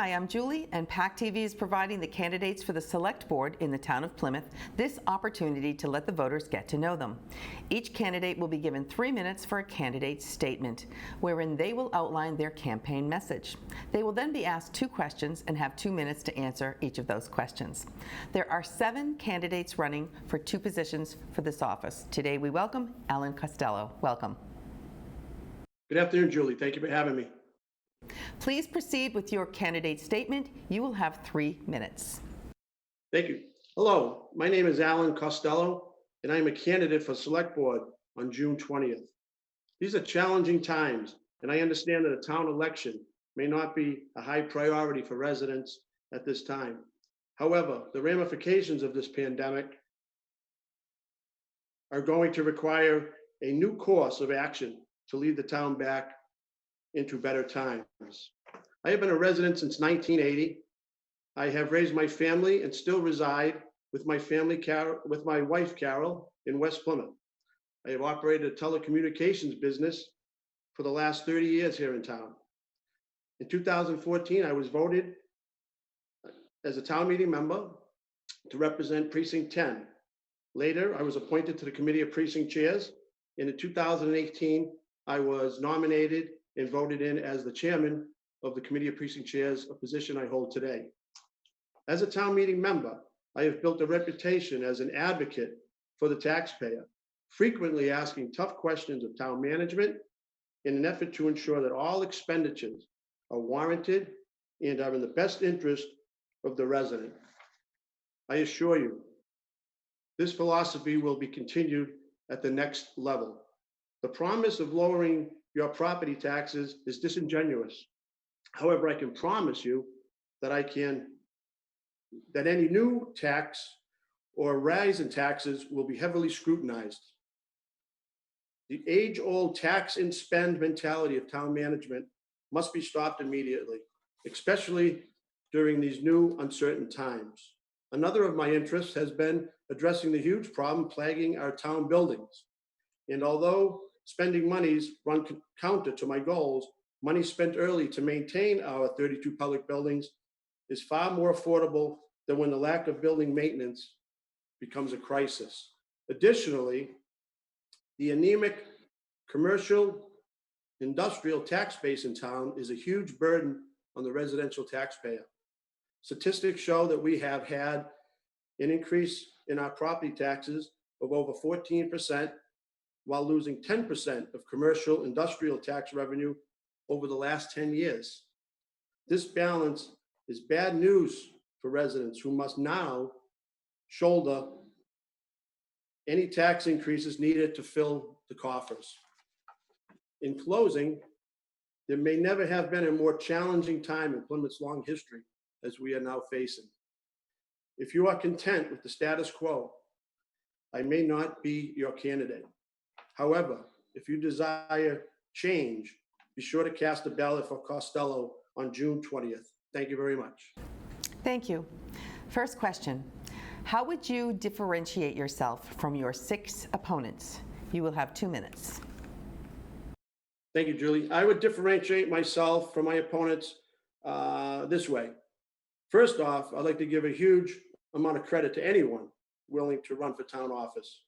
Hi, I'm Julie, and PAC TV is providing the candidates for the Select Board in the town of Plymouth this opportunity to let the voters get to know them. Each candidate will be given 3 minutes for a candidate's statement, wherein they will outline their campaign message. They will then be asked 2 questions and have 2 minutes to answer each of those questions. There are 7 candidates running for 2 positions for this office. Today we welcome Alan Costello. Welcome. Good afternoon, Julie. Thank you for having me. Please proceed with your candidate statement. You will have 3 minutes. Thank you. Hello, my name is Alan Costello, and I am a candidate for Select Board on June 20th. These are challenging times, and I understand that a town election may not be a high priority for residents at this time. However, the ramifications of this pandemic are going to require a new course of action to lead the town back into better times. I have been a resident since 1980. I have raised my family and still reside with my wife Carol in West Plymouth. I have operated a telecommunications business for the last 30 years here in town. In 2014, I was voted as a town meeting member to represent Precinct 10. Later, I was appointed to the Committee of Precinct Chairs, and in 2018, I was nominated and voted in as the chairman of the Committee of Precinct Chairs, a position I hold today. As a town meeting member, I have built a reputation as an advocate for the taxpayer, frequently asking tough questions of town management in an effort to ensure that all expenditures are warranted and are in the best interest of the resident. I assure you, this philosophy will be continued at the next level. The promise of lowering your property taxes is disingenuous. However, I can promise you that any new tax or rise in taxes will be heavily scrutinized. The age-old tax and spend mentality of town management must be stopped immediately, especially during these new uncertain times. Another of my interests has been addressing the huge problem plaguing our town buildings. And although spending monies run counter to my goals, money spent early to maintain our 32 public buildings is far more affordable than when the lack of building maintenance becomes a crisis. Additionally, the anemic commercial industrial tax base in town is a huge burden on the residential taxpayer. Statistics show that we have had an increase in our property taxes of over 14%, while losing 10% of commercial industrial tax revenue over the last 10 years. This balance is bad news for residents who must now shoulder any tax increases needed to fill the coffers. In closing, there may never have been a more challenging time in Plymouth's long history as we are now facing. If you are content with the status quo, I may not be your candidate. However, if you desire change, be sure to cast a ballot for Costello on June 20th. Thank you very much. Thank you. First question, how would you differentiate yourself from your 6 opponents? You will have 2 minutes. Thank you, Julie. I would differentiate myself from my opponents this way. First off, I'd like to give a huge amount of credit to anyone willing to run for town office.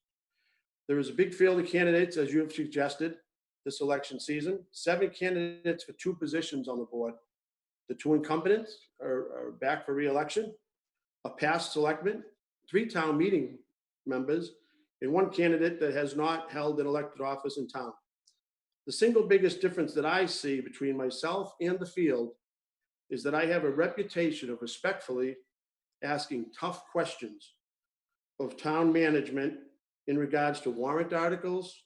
There is a big field of candidates, as you have suggested, this election season. 7 candidates for 2 positions on the board. The 2 incumbents are back for re-election, a past selectman, 3 town meeting members, and 1 candidate that has not held an elected office in town. The single biggest difference that I see between myself and the field is that I have a reputation of respectfully asking tough questions of town management in regards to warrant articles,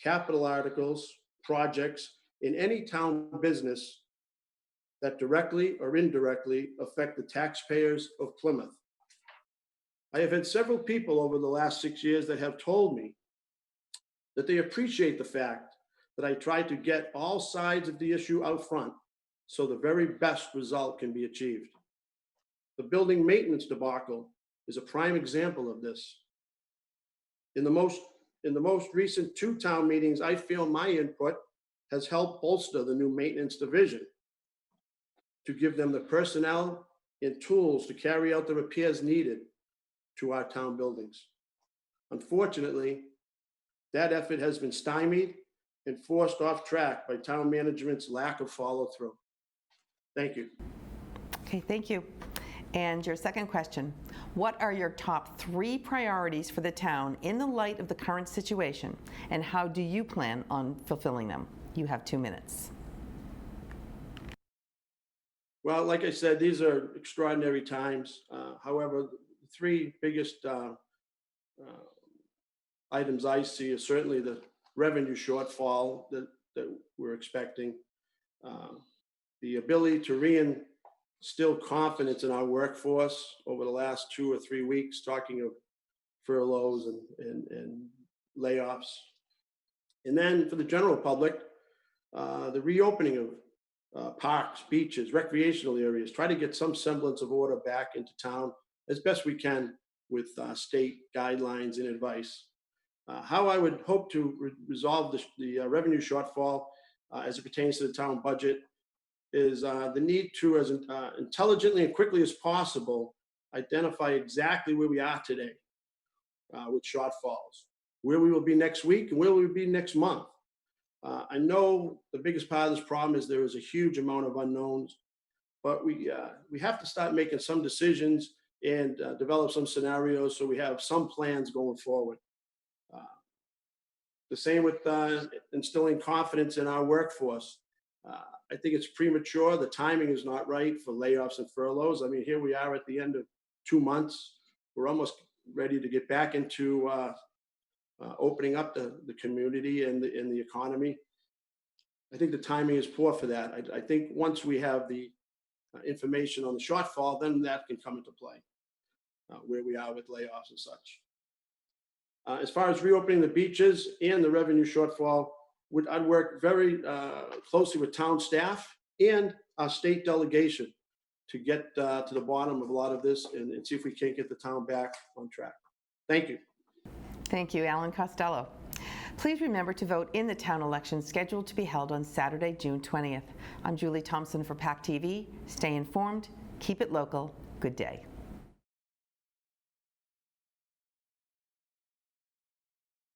capital articles, projects, in any town business that directly or indirectly affect the taxpayers of Plymouth. I have had several people over the last 6 years that have told me that they appreciate the fact that I try to get all sides of the issue out front so the very best result can be achieved. The building maintenance debacle is a prime example of this. In the most recent 2 town meetings, I feel my input has helped bolster the new maintenance division. to give them the personnel and tools to carry out the repairs needed to our town buildings. Unfortunately, that effort has been stymied and forced off track by town management's lack of follow-through. Thank you. Okay, thank you. And your second question, what are your top 3 priorities for the town in the light of the current situation, and how do you plan on fulfilling them? You have 2 minutes. Well, like I said, these are extraordinary times. However, the 3 biggest items I see is certainly the revenue shortfall that we're expecting, the ability to reinstill confidence in our workforce over the last 2 or 3 weeks, talking of furloughs and layoffs. And then for the general public, the reopening of parks, beaches, recreational areas, try to get some semblance of order back into town as best we can with state guidelines and advice. How I would hope to resolve the revenue shortfall as it pertains to the town budget is the need to, as intelligently and quickly as possible, identify exactly where we are today with shortfalls, where we will be next week and where we will be next month. I know the biggest part of this problem is there is a huge amount of unknowns, but we have to start making some decisions and develop some scenarios so we have some plans going forward. The same with instilling confidence in our workforce. I think it's premature. The timing is not right for layoffs and furloughs. I mean, here we are at the end of 2 months. We're almost ready to get back into opening up the community and the economy. I think the timing is poor for that. I think once we have the information on the shortfall, then that can come into play, where we are with layoffs and such. As far as reopening the beaches and the revenue shortfall, I'd work very closely with town staff and our state delegation to get to the bottom of a lot of this and see if we can't get the town back on track. Thank you. Thank you, Alan Costello. Please remember to vote in the town election scheduled to be held on Saturday, June 20th. I'm Julie Thompson for PAC TV. Stay informed, keep it local. Good day.